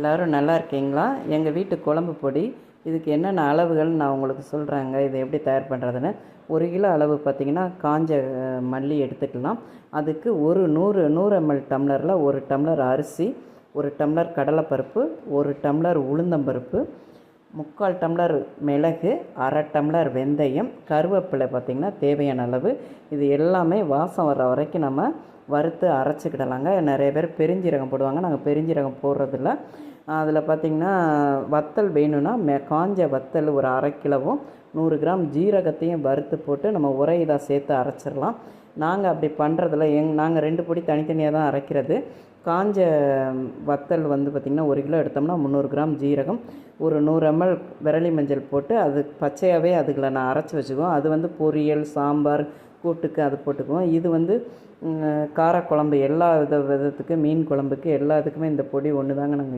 எல்லோரும் நல்லா இருக்கீங்களா? எங்கள் வீட்டு குழம்பு பொடி இதுக்கு என்னென்ன அளவுகள் நான் உங்களுக்கு சொல்கிறேங்க. இதை எப்படி தயார் பண்ணுறதுன்னு. 1 கிலோ அளவு பார்த்திங்கன்னா காஞ்ச மல்லி எடுத்துக்கலாம். அதுக்கு ஒரு 100 ml டம்ளரில் 1 டம்ளர் அரிசி, 1 டம்ளர் கடலைப்பருப்பு, 1 டம்ளர் உளுந்தம்பருப்பு, 3/4 டம்ளர் மிளகு, 1/2 டம்ளர் வெந்தயம், கருவேப்பிலை பார்த்திங்கன்னா தேவையான அளவு. இது எல்லாமே வாசம் வர்ற வரைக்கும் நம்ம வறுத்து அரைச்சிக்கிடலாங்க. நிறைய பேர் பெருஞ்சீரகம் போடுவாங்க, நாங்கள் பெருஞ்சீரகம் போடுறதில்ல. அதில் பார்த்திங்கன்னா வத்தல் வேணும்னா காஞ்ச வத்தல் ஒரு 1/2 கிலோவும் 100 கிராம் ஜீரகத்தையும் வறுத்து போட்டு நம்ம இதாக சேர்த்து அரைச்சிடலாம். நாங்கள் அப்படி பண்ணுறதில்ல. நாங்கள் 2 பொடி தனித்தனியாக தான் அரைக்கிறது. காஞ்ச வத்தல் பார்த்திங்கன்னா 1 கிலோ எடுத்தோம்னா 300 கிராம் ஜீரகம், ஒரு 100 ml விரலி மஞ்சள் போட்டு அது பச்சையாகவே அதுக்குள்ள நான் அரைச்சி வச்சுக்குவோம். அது பொரியல், சாம்பார், கூட்டுக்கு அது போட்டுக்குவோம். இது காரக்குழம்பு எல்லா விதத்துக்கு, மீன் குழம்புக்கு எல்லாத்துக்குமே இந்த பொடி ஒன்று தாங்க நாங்கள்